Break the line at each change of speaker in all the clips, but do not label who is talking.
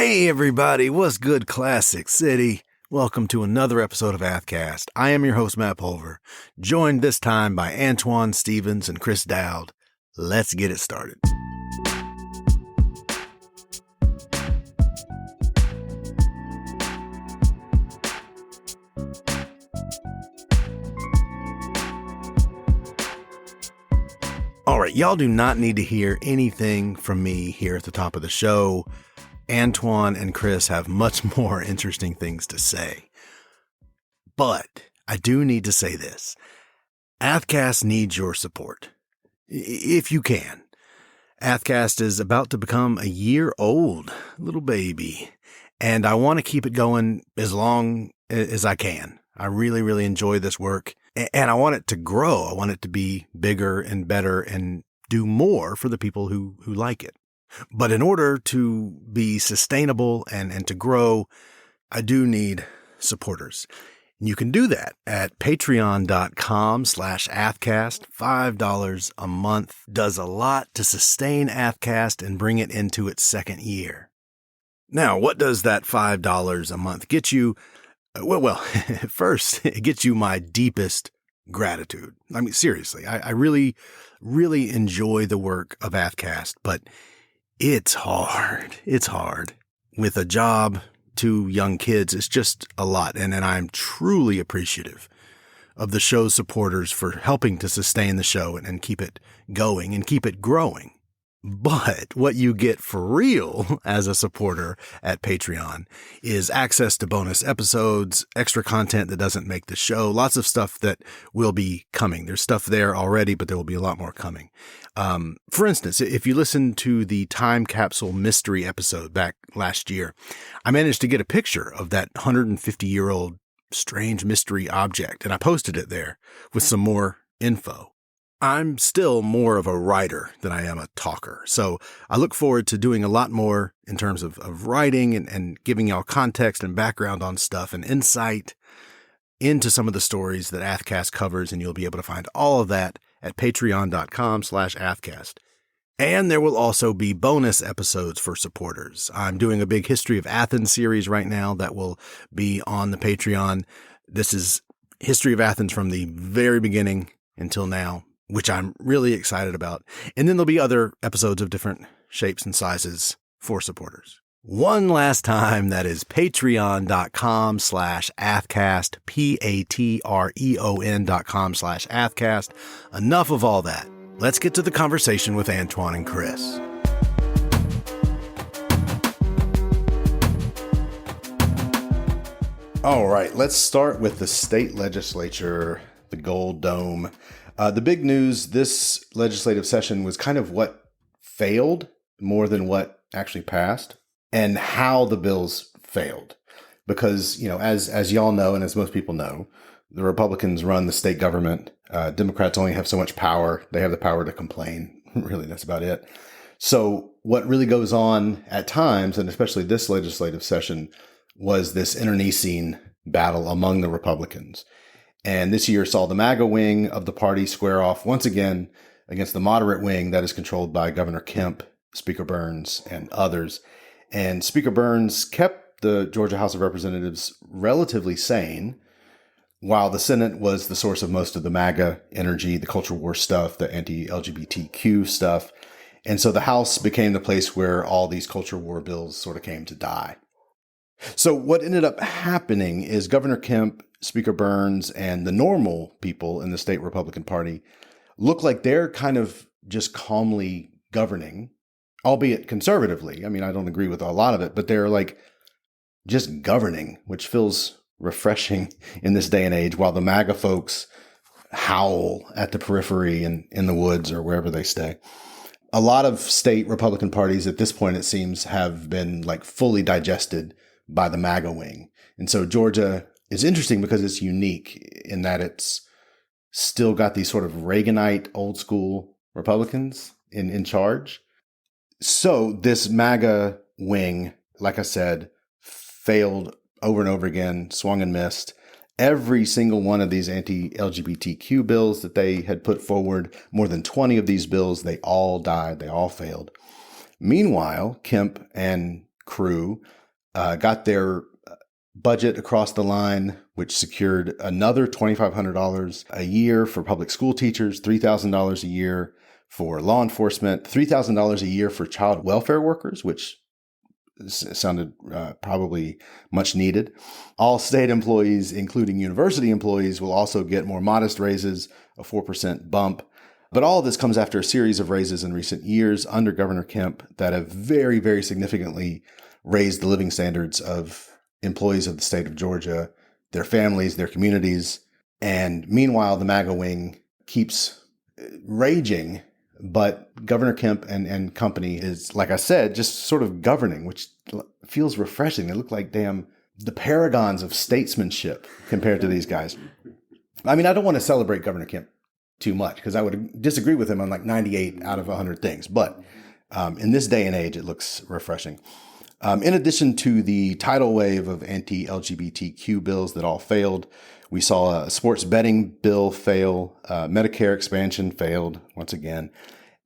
Hey everybody, what's good, Classic City? Welcome to another episode of AthCast. I am your host, Matt Pulver, joined this time by Antwon, Stevens, and Chris Dowd. Let's get it started. All right, y'all do not need to hear anything from me here at the top of the show. Antwon and Chris have much more interesting things to say. But I do need to say this. AthCast needs your support. If you can. AthCast is about to become a year old, little baby. And I want to keep it going as long as I can. I really, really enjoy this work. And I want it to grow. I want it to be bigger and better and do more for the people who like it. But in order to be sustainable and to grow, I do need supporters. And you can do that at patreon.com/AthCast. $5 a month does a lot to sustain AthCast and bring it into its second year. Now, what does that $5 a month get you? Well, first, it gets you my deepest gratitude. I mean, seriously, I really, really enjoy the work of AthCast, but it's hard. It's hard. With a job, 2 young kids, it's just a lot. And I'm truly appreciative of the show's supporters for helping to sustain the show and keep it going and keep it growing. But what you get for real as a supporter at Patreon is access to bonus episodes, extra content that doesn't make the show, lots of stuff that will be coming. There's stuff there already, but there will be a lot more coming. For instance, if you listen to the time capsule mystery episode back last year, I managed to get a picture of that 150-year-old strange mystery object, and I posted it there with some more info. I'm still more of a writer than I am a talker, so I look forward to doing a lot more in terms of writing and giving y'all context and background on stuff and insight into some of the stories that AthCast covers, and you'll be able to find all of that at patreon.com/AthCast. And there will also be bonus episodes for supporters. I'm doing a big History of Athens series right now that will be on the Patreon. This is History of Athens from the very beginning until now, which I'm really excited about. And then there'll be other episodes of different shapes and sizes for supporters. One last time, that is patreon.com/AthCast, patreon.com/AthCast. Enough of all that. Let's get to the conversation with Antwon and Chris. All right, let's start with the state legislature, the Gold Dome. The big news this legislative session was kind of what failed more than what actually passed, and how the bills failed. Because, as y'all know, and as most people know, the Republicans run the state government. Democrats only have so much power. They have the power to complain. Really, that's about it. So what really goes on at times, and especially this legislative session, was this internecine battle among the Republicans. And this year saw the MAGA wing of the party square off once again against the moderate wing that is controlled by Governor Kemp, Speaker Burns, and others. And Speaker Burns kept the Georgia House of Representatives relatively sane, while the Senate was the source of most of the MAGA energy, the culture war stuff, the anti-LGBTQ stuff. And so the House became the place where all these culture war bills sort of came to die. So what ended up happening is Governor Kemp, Speaker Burns, and the normal people in the state Republican Party look like they're kind of just calmly governing, albeit conservatively. I mean, I don't agree with a lot of it, but they're like just governing, which feels refreshing in this day and age, while the MAGA folks howl at the periphery and in the woods or wherever they stay. A lot of state Republican parties at this point, it seems, have been like fully digested by the MAGA wing. And so Georgia is interesting because it's unique in that it's still got these sort of Reaganite old school Republicans in charge. So this MAGA wing, like I said, failed over and over again, swung and missed. Every single one of these anti-LGBTQ bills that they had put forward, more than 20 of these bills, they all died. They all failed. Meanwhile, Kemp and crew got their budget across the line, which secured another $2,500 a year for public school teachers, $3,000 a year for law enforcement, $3,000 a year for child welfare workers, which sounded probably much needed. All state employees, including university employees, will also get more modest raises, a 4% bump. But all of this comes after a series of raises in recent years under Governor Kemp that have very, very significantly raised the living standards of employees of the state of Georgia, their families, their communities. And meanwhile, the MAGA wing keeps raging. But Governor Kemp and company is, like I said, just sort of governing, which feels refreshing. They look like the paragons of statesmanship compared to these guys. I mean, I don't want to celebrate Governor Kemp too much because I would disagree with him on like 98 out of 100 things. But in this day and age, it looks refreshing. In addition to the tidal wave of anti-LGBTQ bills that all failed, we saw a sports betting bill fail, Medicare expansion failed once again,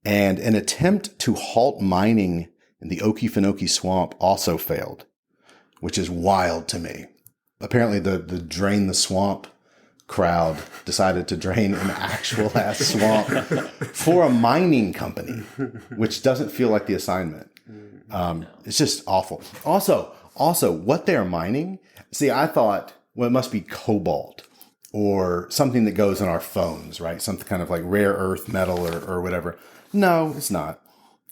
and an attempt to halt mining in the Okefenokee Swamp also failed, which is wild to me. Apparently the Drain the Swamp crowd decided to drain an actual ass swamp for a mining company, which doesn't feel like the assignment. It's just awful. Also, what they're mining, see, I thought, well, it must be cobalt or something that goes in our phones, right? Something kind of like rare earth metal or whatever. No, it's not.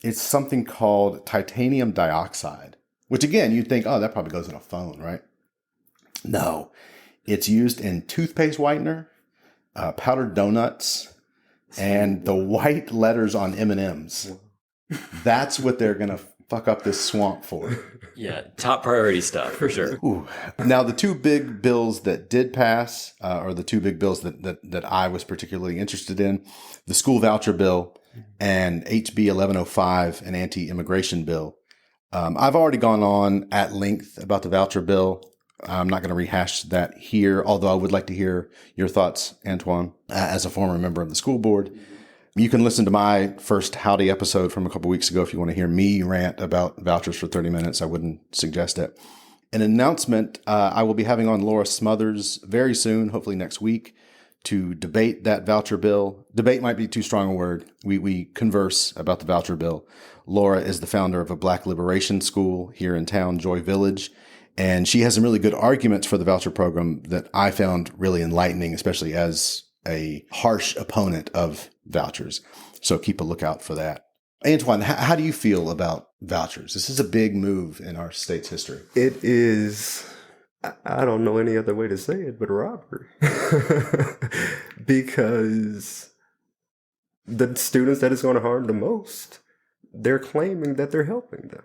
It's something called titanium dioxide, which again, you'd think, oh, that probably goes in a phone, right? No, it's used in toothpaste whitener, powdered donuts, and the white letters on M&Ms. That's what they're going to fuck up this swamp for.
Yeah, top priority stuff for sure.
Ooh. Now, the two big bills that did pass, or the two big bills that I was particularly interested in, the school voucher bill and HB 1105, an anti-immigration bill. I've already gone on at length about the voucher bill. I'm not going to rehash that here, although I would like to hear your thoughts, Antwon, as a former member of the school board. You can listen to my first Howdy episode from a couple weeks ago if you want to hear me rant about vouchers for 30 minutes. I wouldn't suggest it. An announcement, I will be having on Laura Smothers very soon, hopefully next week, to debate that voucher bill. Debate might be too strong a word. We converse about the voucher bill. Laura is the founder of a Black liberation school here in town, Joy Village, and she has some really good arguments for the voucher program that I found really enlightening, especially as a harsh opponent of vouchers. So keep a lookout for that. Antwon, how do you feel about vouchers? This is a big move in our state's history.
It is, I don't know any other way to say it, but robbery. Because the students that it's going to harm the most, they're claiming that they're helping them.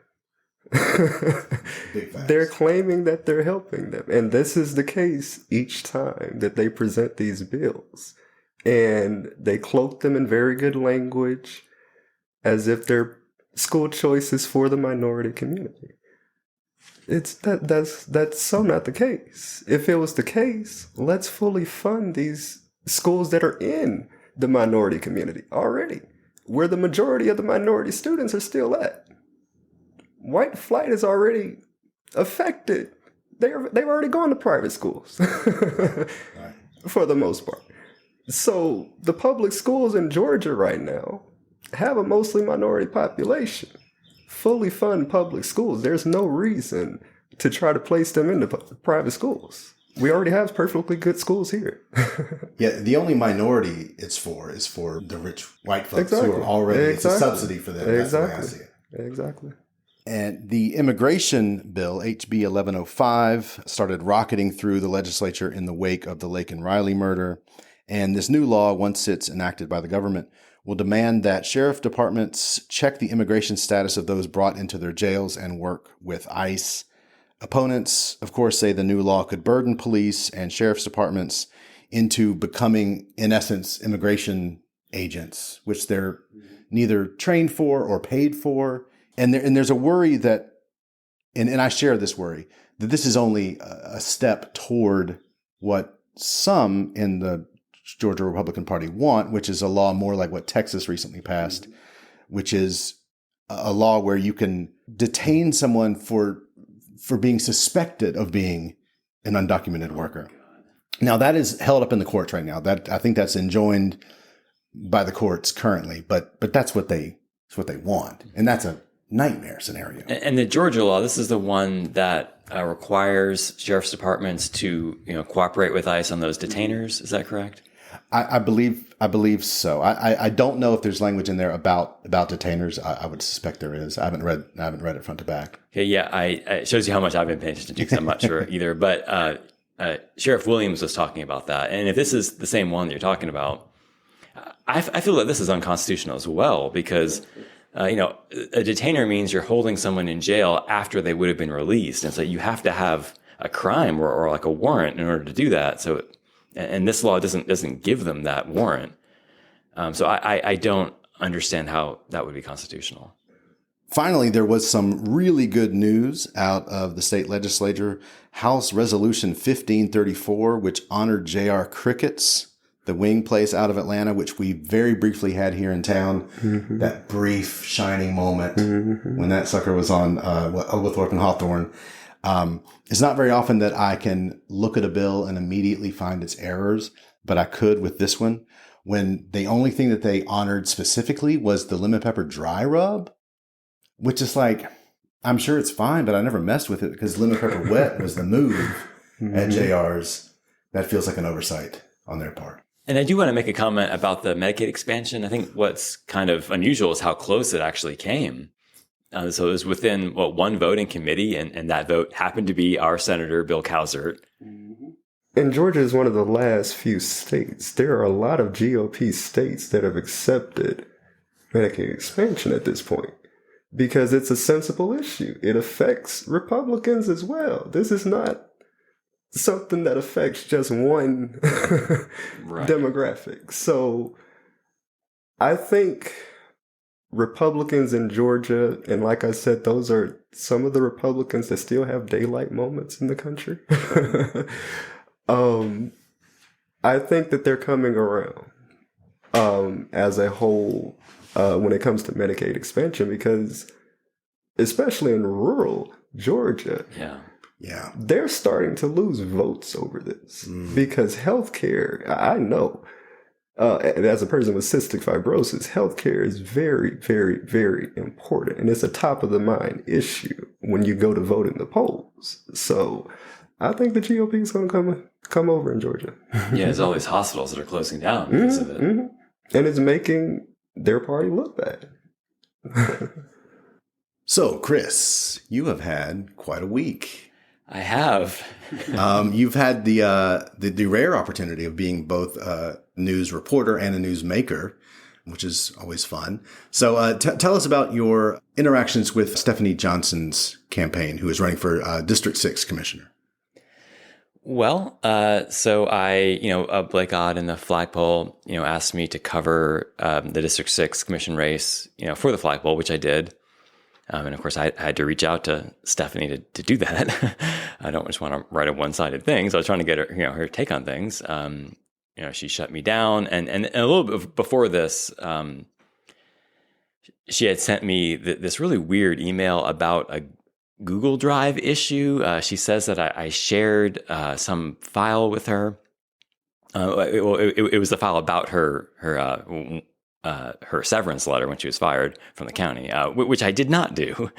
They're claiming that they're helping them. And this is the case each time that they present these bills. And they cloak them in very good language as if they're school choices for the minority community. That's so not the case. If it was the case, let's fully fund these schools that are in the minority community already, where the majority of the minority students are still at. White flight is already affected. They've already gone to private schools for the most part. So the public schools in Georgia right now have a mostly minority population. Fully fund public schools. There's no reason to try to place them into private schools. We already have perfectly good schools here.
Yeah, the only minority it's for is for the rich white folks
Exactly.
who are already,
Exactly.
it's a subsidy for them.
Exactly.
That's the way I see it.
Exactly.
And the immigration bill, HB 1105, started rocketing through the legislature in the wake of the Lake and Riley murder. And this new law, once it's enacted by the government, will demand that sheriff departments check the immigration status of those brought into their jails and work with ICE. Opponents, of course, say the new law could burden police and sheriff's departments into becoming, in essence, immigration agents, which they're neither trained for or paid for. And there's a worry that, and I share this worry, that this is only a step toward what some in the Georgia Republican Party want, which is a law more like what Texas recently passed, which is a law where you can detain someone for being suspected of being an undocumented worker. Now that is held up in the courts right now. That I think that's enjoined by the courts currently, but that's what they want, and that's a nightmare scenario.
And the Georgia law, this is the one that requires sheriff's departments to cooperate with ICE on those detainers. Is that correct?
I believe so. I don't know if there's language in there about detainers. I would suspect there is. I haven't read it front to back.
Okay, yeah, it shows you how much I've been paying attention to, because I'm not sure either. But Sheriff Williams was talking about that, and if this is the same one that you're talking about, I feel that this is unconstitutional as well, because a detainer means you're holding someone in jail after they would have been released, and so you have to have a crime or like a warrant in order to do that. So. And this law doesn't give them that warrant. So I don't understand how that would be constitutional.
Finally, there was some really good news out of the state legislature. House Resolution 1534, which honored J.R. Crickett's, the wing place out of Atlanta, which we very briefly had here in town. Mm-hmm. That brief shining moment when that sucker was on Oglethorpe and Hawthorne. It's not very often that I can look at a bill and immediately find its errors, but I could with this one, when the only thing that they honored specifically was the lemon pepper dry rub, which is like, I'm sure it's fine, but I never messed with it because lemon pepper wet was the move at JR's. That feels like an oversight on their part.
And I do want to make a comment about the Medicaid expansion. I think what's kind of unusual is how close it actually came. So it was within one vote in committee, and that vote happened to be our Senator Bill Cowsert.
And Georgia is one of the last few states. There are a lot of GOP states that have accepted Medicaid expansion at this point because it's a sensible issue. It affects Republicans as well. This is not something that affects just one demographic. So I think Republicans in Georgia, and like I said, those are some of the Republicans that still have daylight moments in the country. I think that they're coming around as a whole when it comes to Medicaid expansion, because especially in rural Georgia, they're starting to lose votes over this because healthcare, I know, as a person with cystic fibrosis, healthcare is very, very, very important. And it's a top of the mind issue when you go to vote in the polls. So I think the GOP is going to come over in Georgia.
Yeah, there's all these hospitals that are closing down because of it.
And it's making their party look bad.
So, Chris, you have had quite a week.
I have.
You've had the rare opportunity of being both a news reporter and a news maker, which is always fun. So tell us about your interactions with Stephanie Johnson's campaign, who is running for District 6 commissioner.
Well, so Blake Odd in the flagpole, asked me to cover the District 6 commission race, for the flagpole, which I did. And of course, I had to reach out to Stephanie to do that. I don't just want to write a one-sided thing. So I was trying to get her, her take on things. She shut me down. And a little bit before this, she had sent me this really weird email about a Google Drive issue. She says that I shared some file with her. It was the file about her severance letter when she was fired from the county, which I did not do.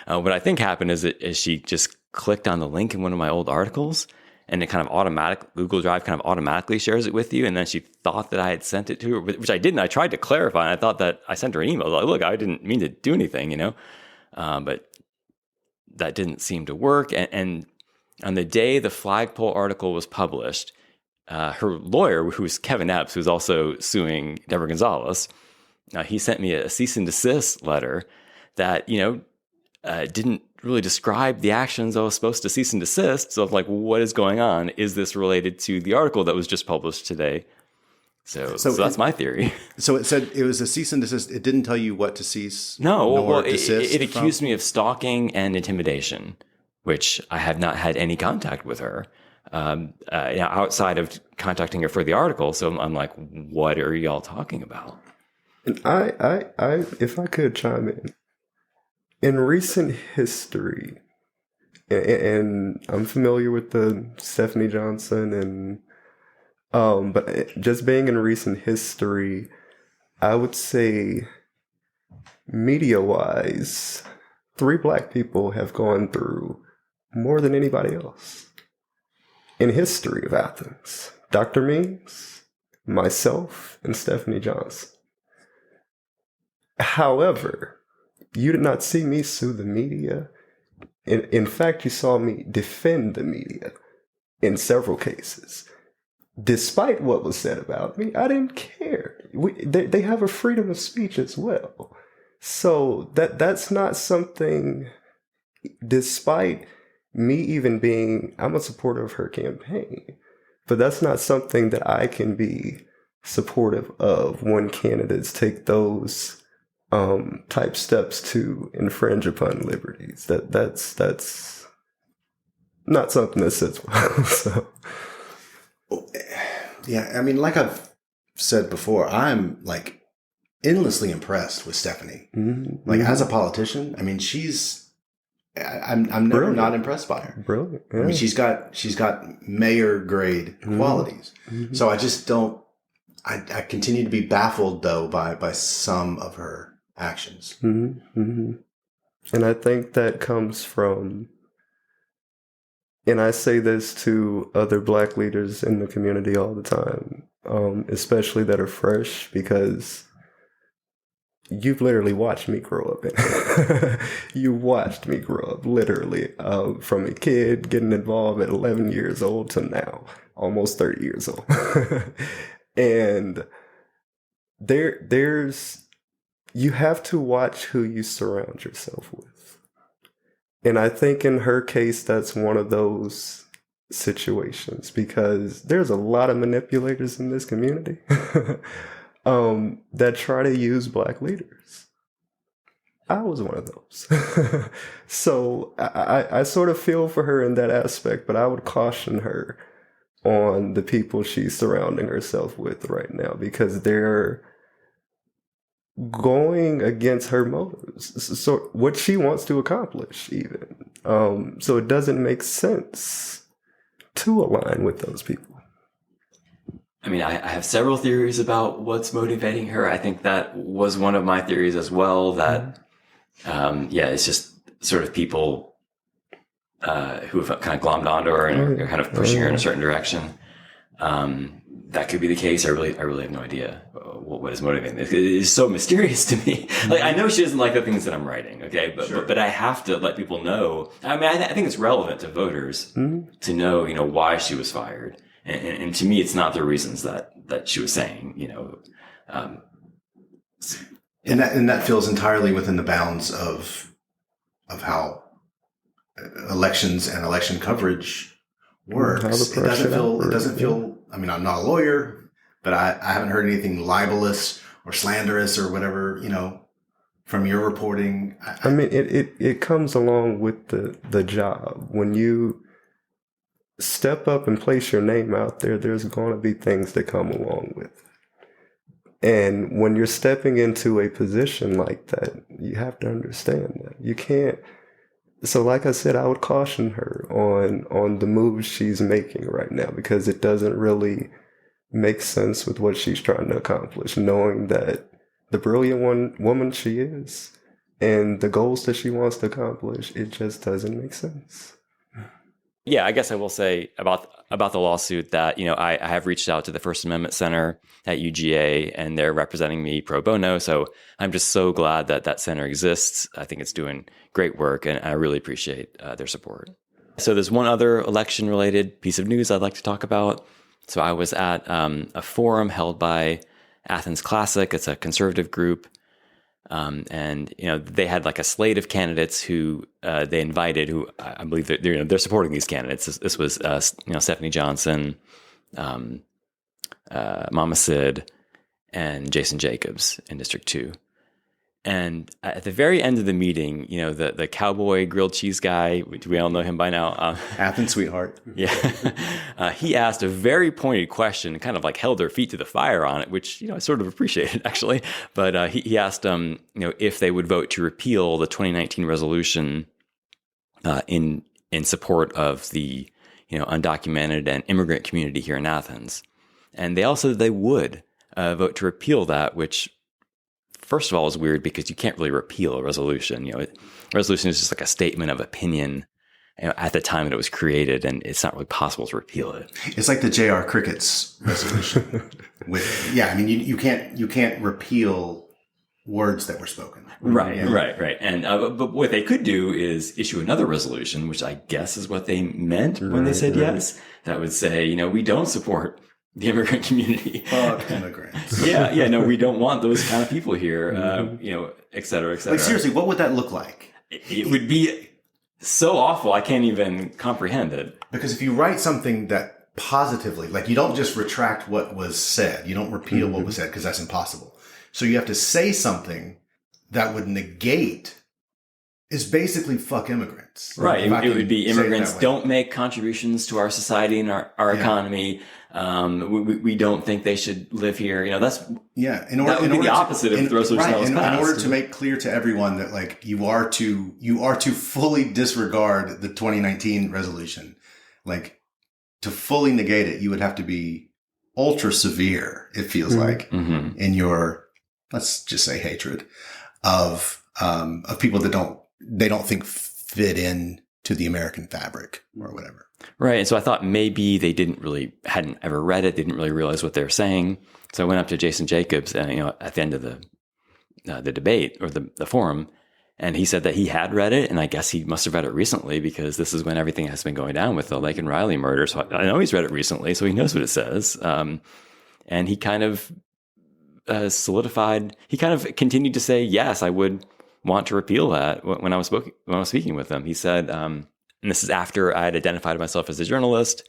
What I think happened is she just clicked on the link in one of my old articles, and it kind of Google Drive kind of automatically shares it with you. And then she thought that I had sent it to her, which I didn't. I tried to clarify, and I thought that I sent her an email. Like, look, I didn't mean to do anything, but that didn't seem to work. And on the day the flagpole article was published, her lawyer, who's Kevin Epps, who's also suing Deborah Gonzalez, he sent me a cease and desist letter that, didn't really describe the actions I was supposed to cease and desist. So I'm like, what is going on? Is this related to the article that was just published today? So that's my theory. So
it said it was a cease and desist. It didn't tell you what to cease.
No, it accused me of stalking and intimidation, which I have not had any contact with her. Outside of contacting her for the article. So I'm like, what are y'all talking about?
And I if I could chime in, in recent history, and I'm familiar with the Stephanie Johnson but just being in recent history, I would say media-wise, 3 Black people have gone through more than anybody else in history of Athens. Dr. Means, myself, and Stephanie Johnson. However, you did not see me sue the media. In fact, you saw me defend the media in several cases. Despite what was said about me, I didn't care. They have a freedom of speech as well. So that's not something, despite me even being, I'm a supporter of her campaign, but that's not something that I can be supportive of when candidates take those type steps to infringe upon liberties. That's not something that sits well. So.
Yeah, I mean, like I've said before, I'm like endlessly impressed with Stephanie.
Mm-hmm.
Like as a politician, I mean, I'm never
Brilliant.
not impressed by her.
Brilliant. Yeah.
I mean, she's got mayor grade qualities.
Mm-hmm.
So I just don't. I continue to be baffled though by some of her actions.
Mm-hmm. Mm-hmm. And I think that comes from, and I say this to other Black leaders in the community all the time, especially that are fresh, because you've literally watched me grow up. You watched me grow up, literally, from a kid getting involved at 11 years old to now, almost 30 years old. And you have to watch who you surround yourself with. And I think in her case, that's one of those situations, because there's a lot of manipulators in this community that try to use Black leaders. I was one of those. So I sort of feel for her in that aspect, but I would caution her on the people she's surrounding herself with right now, because they're going against her motives, so what she wants to accomplish even. So it doesn't make sense to align with those people.
I mean, I have several theories about what's motivating her. I think that was one of my theories as well, that, it's just sort of people who have kind of glommed onto her and are kind of pushing her in a certain direction. That could be the case. I really have no idea what is motivating this. It is so mysterious to me. Like, I know she doesn't like the things that I'm writing, okay? But I have to let people know. I mean, I think it's relevant to voters to know, why she was fired. And to me, it's not the reasons that she was saying,
And that feels entirely within the bounds of how elections and election coverage works. It doesn't feel. I mean, I'm not a lawyer, but I haven't heard anything libelous or slanderous or whatever, from your reporting.
I mean, it comes along with the job. When you step up and place your name out there, there's going to be things that come along with it. And when you're stepping into a position like that, you have to understand that. You can't. So like I said, I would caution her on the moves she's making right now, because it doesn't really make sense with what she's trying to accomplish, knowing that the brilliant woman she is and the goals that she wants to accomplish, it just doesn't make sense.
Yeah, I guess I will say about the lawsuit that, I have reached out to the First Amendment Center at UGA, and they're representing me pro bono. So I'm just so glad that center exists. I think it's doing great work, and I really appreciate their support. So there's one other election-related piece of news I'd like to talk about. So I was at a forum held by Athens-Clarke. It's a conservative group. And they had like a slate of candidates who they invited, who I believe they're supporting these candidates. This was Stephanie Johnson, Mama Sid, and Jason Jacobs in District 2. And at the very end of the meeting, the cowboy grilled cheese guy, we all know him by now.
Athens sweetheart.
Yeah. He asked a very pointed question, kind of like held their feet to the fire on it, which, I sort of appreciated actually. But he asked if they would vote to repeal the 2019 resolution in support of the, undocumented and immigrant community here in Athens. And they all said they would vote to repeal that, which first of all is weird because you can't really repeal a resolution. Resolution is just like a statement of opinion at the time that it was created, and it's not really possible to repeal it.
It's like the J.R. Cricket's resolution. You can't repeal words that were spoken.
Right. And but what they could do is issue another resolution, which I guess is what they meant when they said yes. That would say, we don't support the immigrant community.
Fuck immigrants.
No, we don't want those kind of people here, et cetera, et cetera.
Like, seriously, what would that look like?
It would be so awful, I can't even comprehend it.
Because if you write something that positively, like you don't just retract what was said, you don't repeal what was said, because that's impossible. So you have to say something that would negate, is basically fuck immigrants.
Right. It would be immigrants don't make contributions to our society and our economy. We don't think they should live here. That would be the opposite of the resolution that was passed.
In order to make clear to everyone that like you are to fully disregard the 2019 resolution, like to fully negate it, you would have to be ultra severe. It feels like in your, let's just say, hatred of people that don't think fit in to the American fabric or whatever.
Right. And so I thought maybe they hadn't ever read it. They didn't really realize what they were saying. So I went up to Jason Jacobs, at the end of the debate or the forum, and he said that he had read it. And I guess he must have read it recently because this is when everything has been going down with the Lake and Riley murder. So I know he's read it recently, so he knows what it says. And he kind of solidified, he kind of continued to say, yes, I would want to repeal that when I was speaking with him. He said, and this is after I had identified myself as a journalist.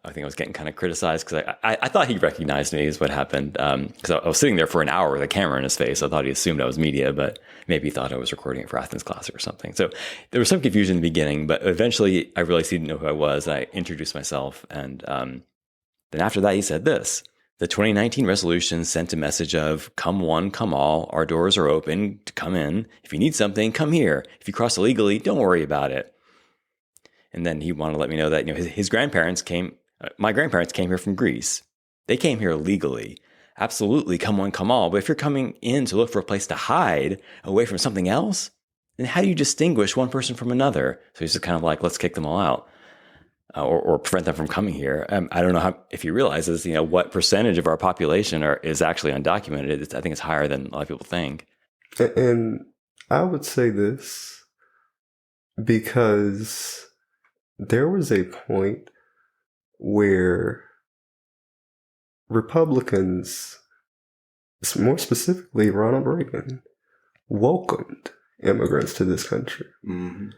I think I was getting kind of criticized because I thought he recognized me is what happened. Because I was sitting there for an hour with a camera in his face. I thought he assumed I was media, but maybe he thought I was recording it for Athens-Clarke or something. So there was some confusion in the beginning, but eventually I realized he didn't know who I was. I introduced myself. And then after that, he said this: the 2019 resolution sent a message of come one, come all. Our doors are open to come in. If you need something, come here. If you cross illegally, don't worry about it. And then he wanted to let me know that his grandparents came. My grandparents came here from Greece. They came here legally. Absolutely, come one, come all. But if you're coming in to look for a place to hide away from something else, then how do you distinguish one person from another? So he's just kind of like, let's kick them all out. Or prevent them from coming here. I don't know if he realizes, what percentage of our population is actually undocumented. I think it's higher than a lot of people think.
And I would say this because there was a point where Republicans, more specifically Ronald Reagan, welcomed immigrants to this country. Mm-hmm.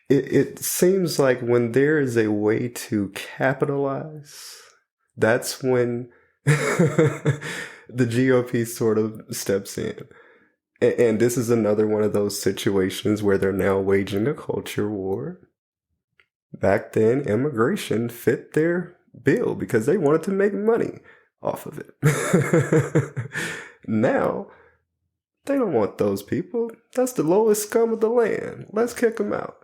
It seems like when there is a way to capitalize, that's when the GOP sort of steps in. And this is another one of those situations where they're now waging a culture war. Back then, immigration fit their bill because they wanted to make money off of it. Now, they don't want those people. That's the lowest scum of the land. Let's kick them out.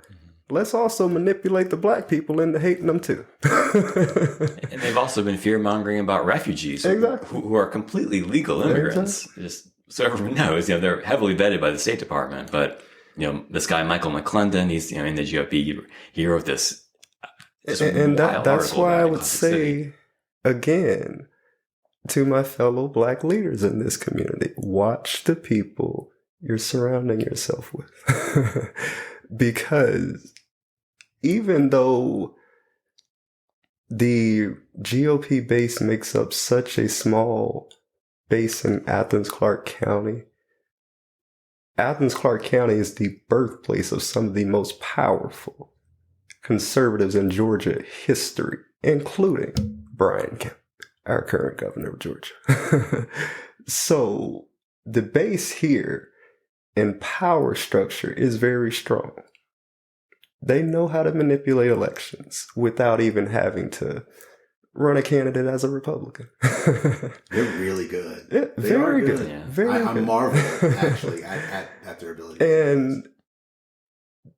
Let's also manipulate the black people into hating them too.
And they've also been fear-mongering about refugees who are completely legal immigrants. Exactly. Just so everyone knows, they're heavily vetted by the State Department. But, this guy, Michael McClendon, he's, in the GOP, he wrote this.
And that's why I would say, again, to my fellow black leaders in this community, watch the people you're surrounding yourself with. Because even though the GOP base makes up such a small base in Athens-Clarke County, Athens-Clarke County is the birthplace of some of the most powerful conservatives in Georgia history, including Brian Kemp, our current governor of Georgia. So the base here and power structure is very strong. They know how to manipulate elections without even having to run a candidate as a Republican.
They're really good.
Yeah,
They
very
are
good.
Yeah.
Very
I
good.
marvel actually at their ability.
And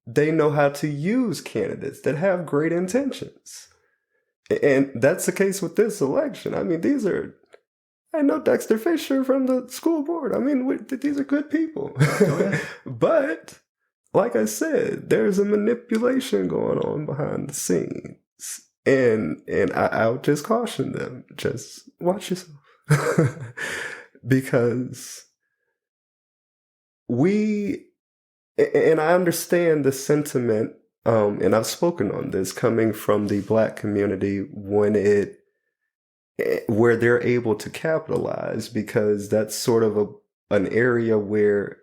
they know how to use candidates that have great intentions. And that's the case with this election. I mean, I know Dexter Fisher from the school board. I mean, these are good people. But, like I said, there's a manipulation going on behind the scenes. And I would just caution them, just watch yourself. Because and I understand the sentiment, and I've spoken on this, coming from the Black community where they're able to capitalize, because that's sort of an area where,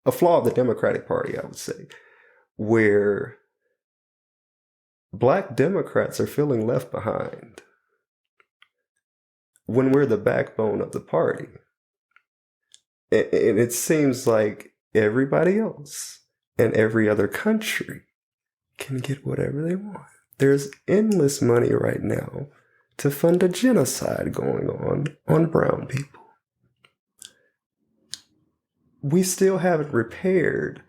a flaw of the Democratic Party, I would say, where Black Democrats are feeling left behind when we're the backbone of the party. And it seems like everybody else and every other country can get whatever they want. There's endless money right now to fund a genocide going on brown people. We still haven't repaired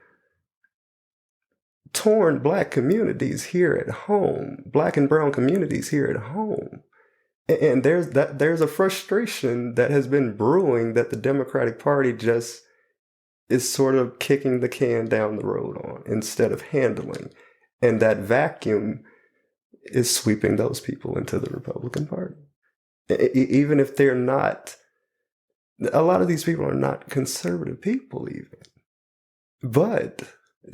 torn Black communities here at home, Black and brown communities here at home. And there's a frustration that has been brewing that the Democratic Party just is sort of kicking the can down the road on instead of handling. And that vacuum is sweeping those people into the Republican Party. Even if they're not, a lot of these people are not conservative people even. But,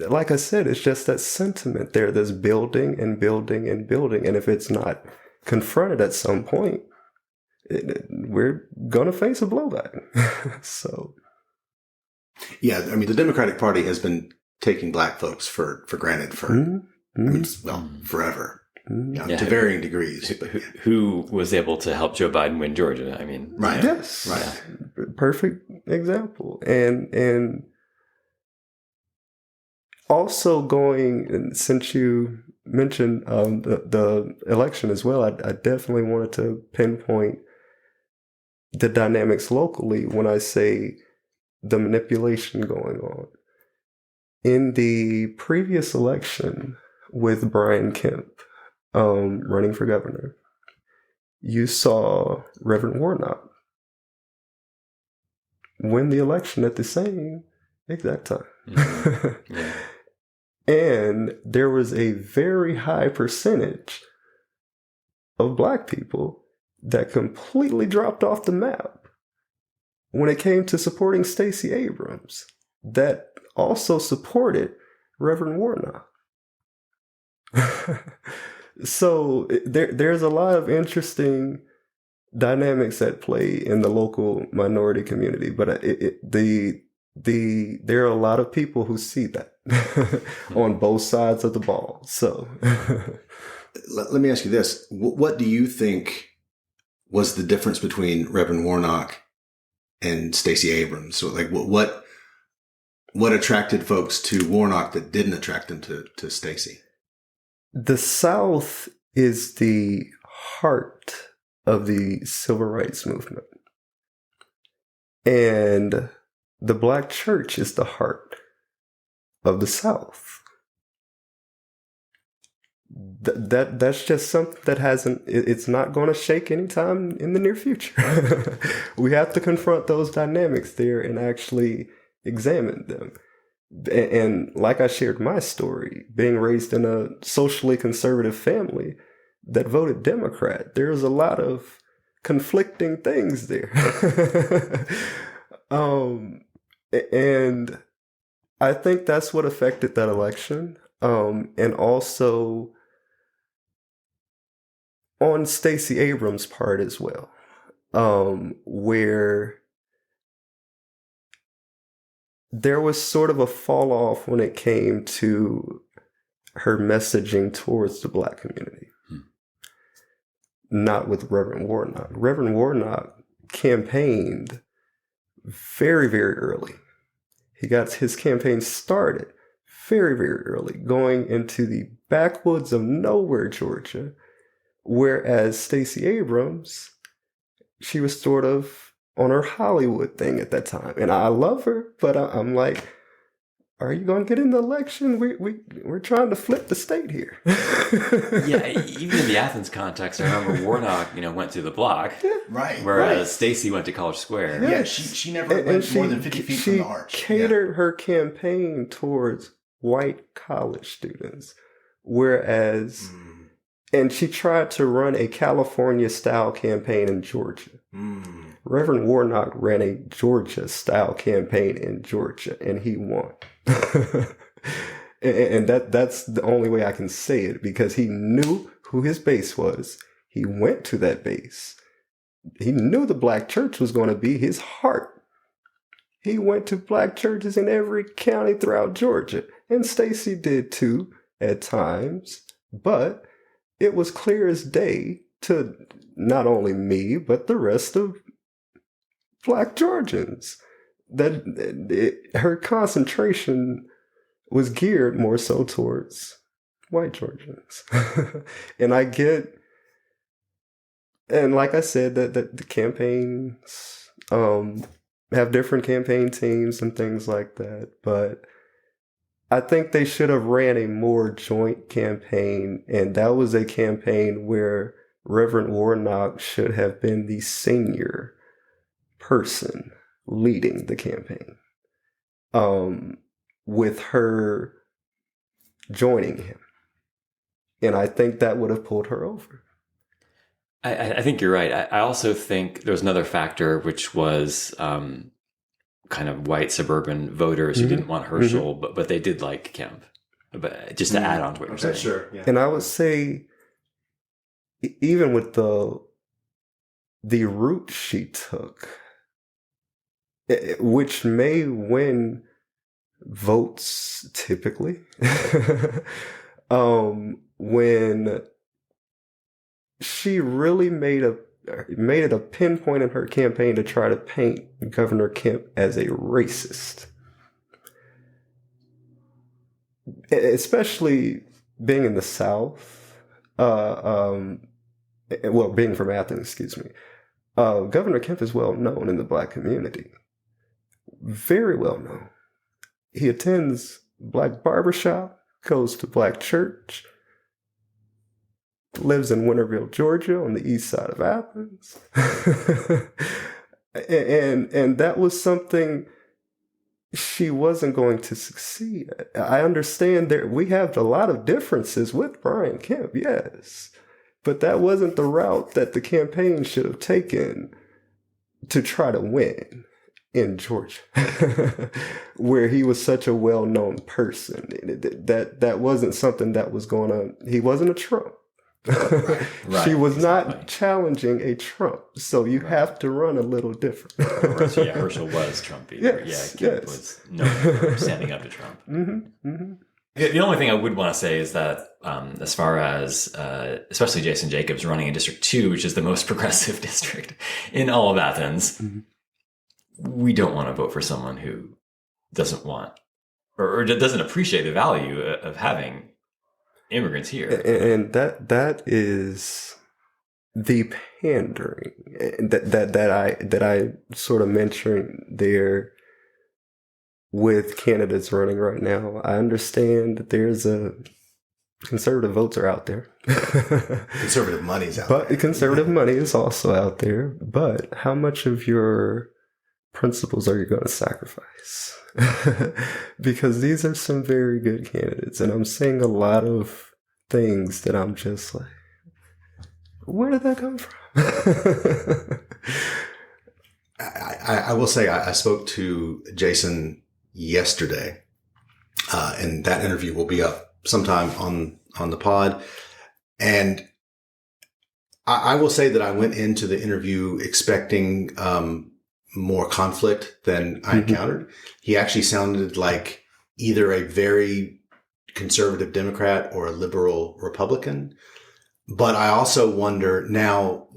like I said, it's just that sentiment there that's building and building and building. And if it's not confronted at some point, we're going to face a blowback. So.
Yeah, I mean, the Democratic Party has been taking Black folks for granted for, forever. To varying degrees.
Who was able to help Joe Biden win Georgia? I mean,
right.
Yes.
Right.
Perfect example. And also since you mentioned the election as well, I definitely wanted to pinpoint the dynamics locally when I say the manipulation going on. In the previous election with Brian Kemp running for governor, you saw Reverend Warnock win the election at the same exact time. Mm-hmm. Yeah. And there was a very high percentage of Black people that completely dropped off the map when it came to supporting Stacey Abrams, that also supported Reverend Warnock. So there's a lot of interesting dynamics at play in the local minority community, but there are a lot of people who see that on both sides of the ball. So
let me ask you this. What do you think was the difference between Reverend Warnock and Stacey Abrams? So like what attracted folks to Warnock that didn't attract them to Stacey?
The South is the heart of the civil rights movement. And the Black church is the heart of the South. That's just something that it's not going to shake anytime in the near future. We have to confront those dynamics there and actually examine them. And like I shared my story, being raised in a socially conservative family that voted Democrat, there's a lot of conflicting things there. And I think that's what affected that election. And also on Stacey Abrams' part as well, where there was sort of a fall off when it came to her messaging towards the Black community. Not with Reverend Warnock. Reverend Warnock campaigned very, very early. He got his campaign started very, very early, going into the backwoods of nowhere, Georgia, whereas Stacey Abrams, she was sort of on her Hollywood thing at that time. And I love her, but I'm like, are you going to get in the election? We're trying to flip the state here.
Yeah, even in the Athens context, I remember Warnock, went through the block,
Right.
whereas Stacey went to College Square.
Yeah, she never went more than 50 feet from the arch.
She catered her campaign towards white college students, whereas, and she tried to run a California-style campaign in Georgia. Reverend Warnock ran a Georgia-style campaign in Georgia, and he won. and that's the only way I can say it, because he knew who his base was. He went to that base. He knew the black church was going to be his heart. He went to black churches in every county throughout Georgia, and Stacey did too at times, but it was clear as day to not only me, but the rest of black Georgians that her concentration was geared more so towards white Georgians. And I get, and like I said, that the campaigns have different campaign teams and things like that, but I think they should have ran a more joint campaign, and that was a campaign where Reverend Warnock should have been the senior person leading the campaign, with her joining him. And I think that would have pulled her over.
I think you're right. I also think there was another factor, which was kind of white suburban voters who didn't want Herschel, but they did like Kemp. But just to add on to what you're saying.
Sure. Yeah.
And I would say, even with the route she took, which may win votes typically, when she really made it a pinpoint in her campaign to try to paint Governor Kemp as a racist. Especially being in the South, being from Athens, excuse me. Governor Kemp is well known in the black community. Very well known. He attends black barbershop, goes to black church, lives in Winterville, Georgia, on the east side of Athens. and that was something she wasn't going to succeed at. I understand that we have a lot of differences with Brian Kemp, yes, but that wasn't the route that the campaign should have taken to try to win in Georgia, where he was such a well-known person. That wasn't something that was going on. He wasn't a Trump.
Right,
she was not challenging a Trump, so you have to run a little different.
Herschel was Trumpy.
Yes,
Kemp was known for standing up to Trump. The only thing I would want to say is that as far as especially Jason Jacobs running in District 2, which is the most progressive district in all of Athens, we don't want to vote for someone who doesn't want or doesn't appreciate the value of having immigrants here.
And that is the pandering that I sort of mentioned there with candidates running right now. I understand that there's conservative votes are out there.
Conservative money's out there.
But conservative money is also out there. But how much of your principles are you going to sacrifice? Because these are some very good candidates, and I'm seeing a lot of things that I'm just like, where did that come from?
I will say I spoke to Jason yesterday, and that interview will be up sometime on the pod. And I will say that I went into the interview expecting more conflict than I encountered. He actually sounded like either a very conservative Democrat or a liberal Republican. But I also wonder now,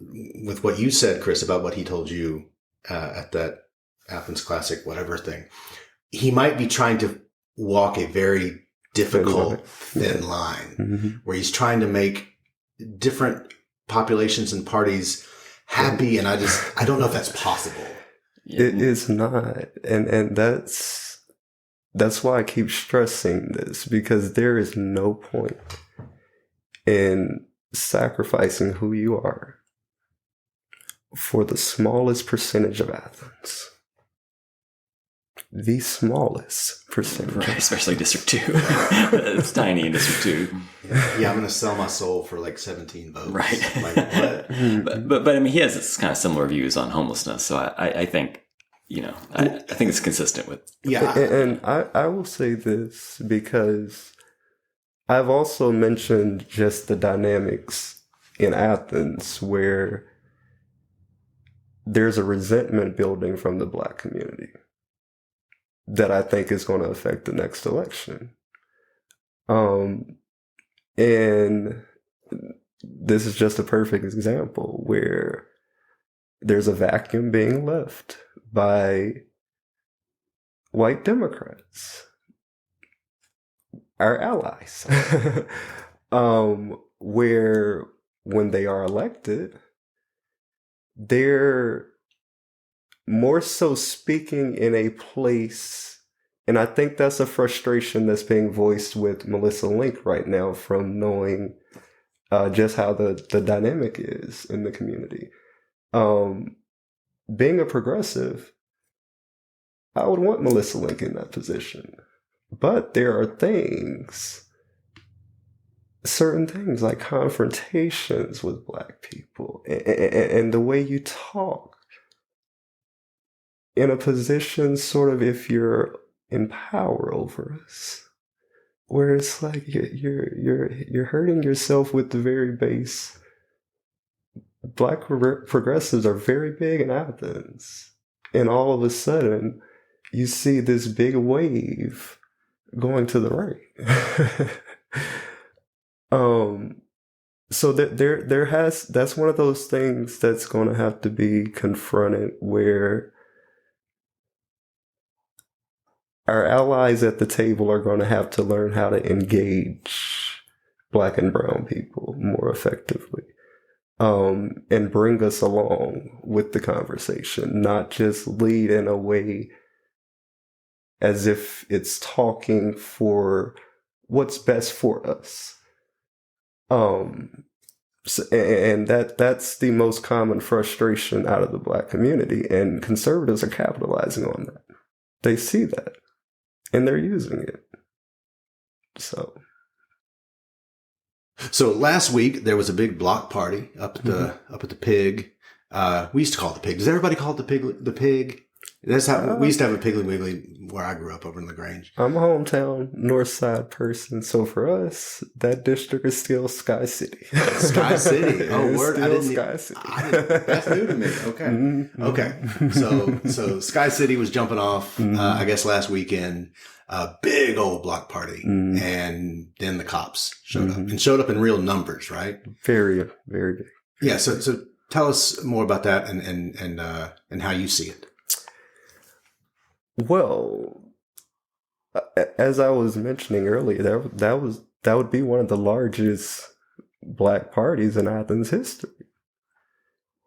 with what you said, Chris, about what he told you at that Athens Classic, whatever thing, he might be trying to walk a very difficult, thin line where he's trying to make different populations and parties happy. And I don't know if that's possible.
It is not. And that's why I keep stressing this, because there is no point in sacrificing who you are for the smallest percentage of Athens. The smallest percentage.
Right, especially District 2. It's tiny in District 2.
Yeah, I'm going to sell my soul for like 17 votes.
Right.
Like, what?
But I mean, he has this kind of similar views on homelessness. So I think, I think it's consistent with.
Yeah.
And I will say this, because I've also mentioned just the dynamics in Athens where there's a resentment building from the Black community that I think is going to affect the next election. And this is just a perfect example where there's a vacuum being left by white Democrats, our allies, where when they are elected, they're more so speaking in a place, and I think that's a frustration that's being voiced with Melissa Link right now from knowing just how the dynamic is in the community. Being a progressive, I would want Melissa Link in that position. But there are certain things like confrontations with Black people and the way you talk in a position sort of if you're in power over us, where it's like you're hurting yourself with the very base. Black progressives are very big in Athens, and all of a sudden you see this big wave going to the right. So that's one of those things that's going to have to be confronted, where our allies at the table are going to have to learn how to engage Black and brown people more effectively, and bring us along with the conversation, not just lead in a way as if it's talking for what's best for us. And that's the most common frustration out of the Black community, and conservatives are capitalizing on that. They see that, and they're using it. So
last week there was a big block party up at the Pig. We used to call it the Pig. Does everybody call it the Pig? The Pig. That's how we used to have a Piggly Wiggly where I grew up over in LaGrange. I'm
a hometown North Side person, so for us, that district is still Sky City.
Sky City. Oh, word! I didn't.
Sky City.
That's new to me. Okay. Mm-hmm. Okay. So Sky City was jumping off. I guess last weekend. A big old block party, and then the cops showed up, and showed up in real numbers, right?
Very, very big.
Yeah. So tell us more about that and how you see it.
Well, as I was mentioning earlier, that would be one of the largest Black parties in Athens history.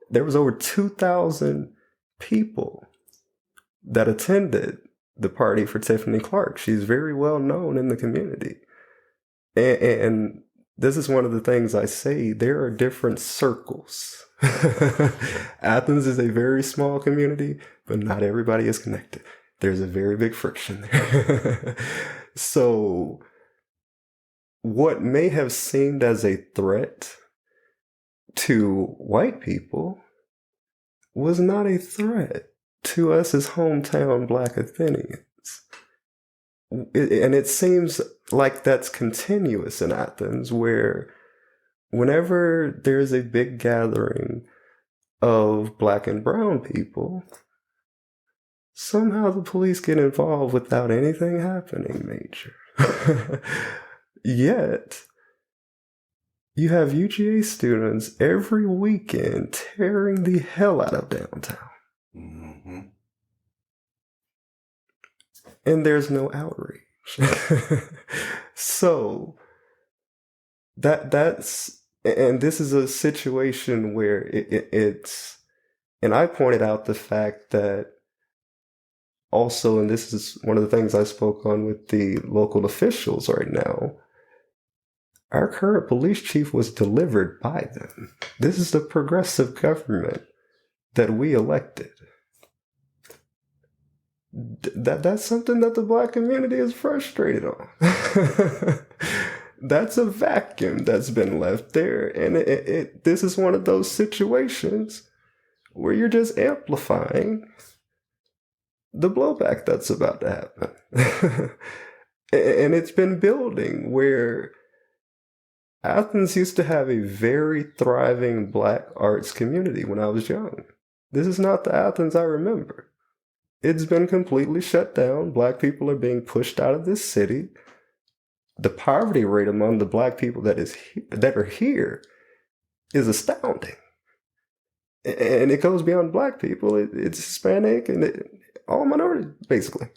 There was over 2,000 people that attended the party for Tiffany Clark. She's very well known in the community. And this is one of the things I say, there are different circles. Athens is a very small community, but not everybody is connected. There's a very big friction there. So what may have seemed as a threat to white people was not a threat to us as hometown Black Athenians. And it seems like that's continuous in Athens, where whenever there's a big gathering of Black and brown people, somehow the police get involved without anything happening major. Yet, you have UGA students every weekend tearing the hell out of downtown.
Mm-hmm.
and there's no outrage. So and this is a situation where it's, and I pointed out the fact that also, and this is one of the things I spoke on with the local officials right now, our current police chief was delivered by them. This is the progressive government that we elected. That's something that the Black community is frustrated on. That's a vacuum that's been left there. And this is one of those situations where you're just amplifying the blowback that's about to happen. And it's been building where Athens used to have a very thriving Black arts community when I was young. This is not the Athens I remember. It's been completely shut down. Black people are being pushed out of this city. The poverty rate among the Black people that are here is astounding. And it goes beyond Black people. It's Hispanic and all minorities, basically.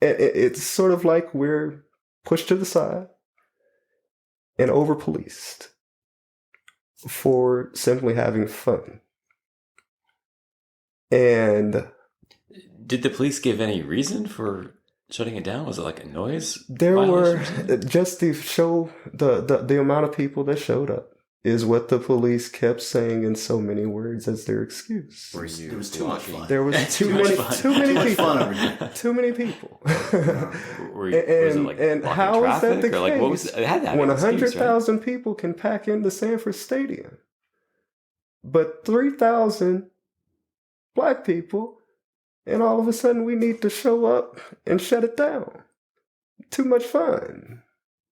And it's sort of like we're pushed to the side and over-policed for simply having fun. And
did the police give any reason for shutting it down? Was it like a noise?
There were just to show the amount of people that showed up is what the police kept saying in so many words as their excuse.
There was too much fun.
There was too many people. Too many people.
Was it like
and how is that the case?
Like, what was it? It had that
when
excuse,
100,000 people can pack into Sanford Stadium, but 3,000 Black people, and all of a sudden we need to show up and shut it down. Too much fun.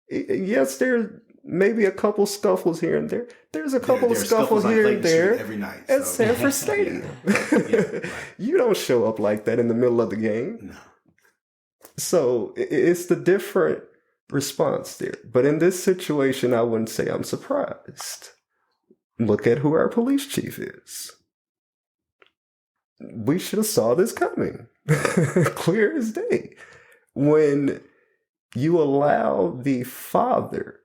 Yes, there's maybe a couple scuffles here and there. There's a couple of scuffles here and there
every night
at Sanford Stadium.
Right.
You don't show up like that in the middle of the game.
No.
So it's the different response there. But in this situation, I wouldn't say I'm surprised. Look at who our police chief is. We should have saw this coming. Clear as day. When you allow the father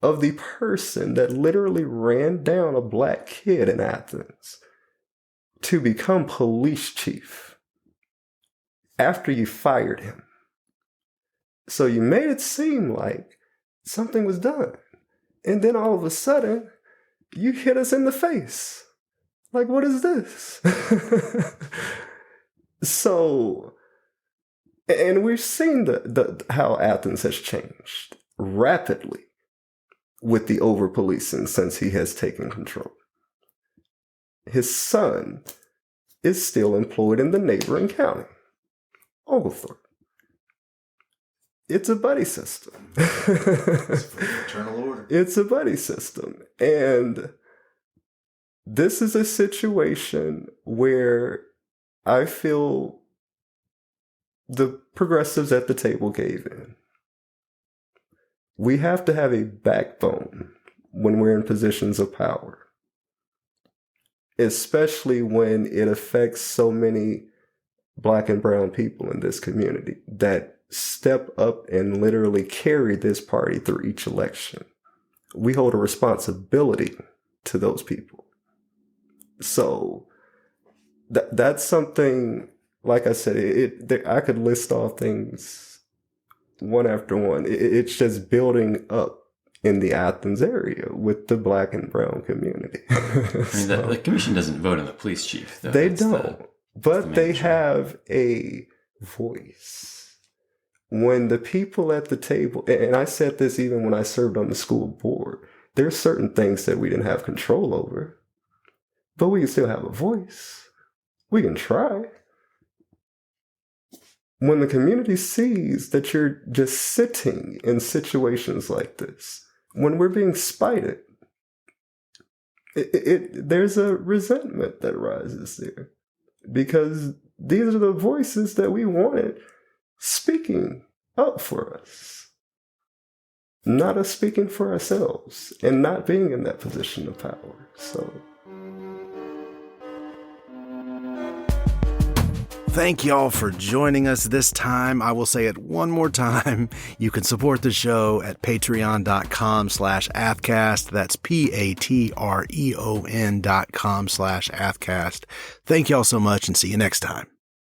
of the person that literally ran down a Black kid in Athens to become police chief after you fired him. So you made it seem like something was done. And then all of a sudden, you hit us in the face. Like, what is this? So, and we've seen how Athens has changed rapidly with the over-policing since he has taken control. His son is still employed in the neighboring county, Oglethorpe. It's a buddy system.
It's for fraternal order.
It's a buddy system. And this is a situation where I feel the progressives at the table gave in. We have to have a backbone when we're in positions of power, especially when it affects so many Black and brown people in this community that step up and literally carry this party through each election. We hold a responsibility to those people. So that's something, like I said, I could list off things one after one. It's just building up in the Athens area with the Black and brown community.
The commission doesn't vote on the police chief, though.
They don't, but they have a voice. When the people at the table, and I said this even when I served on the school board, there's certain things that we didn't have control over. But we can still have a voice. We can try. When the community sees that you're just sitting in situations like this, when we're being spited, there's a resentment that rises there. Because these are the voices that we wanted speaking up for us. Not us speaking for ourselves and not being in that position of power. So
thank y'all for joining us this time. I will say it one more time. You can support the show at patreon.com/AthCast. That's patreon.com/AthCast. Thank y'all so much and see you next time.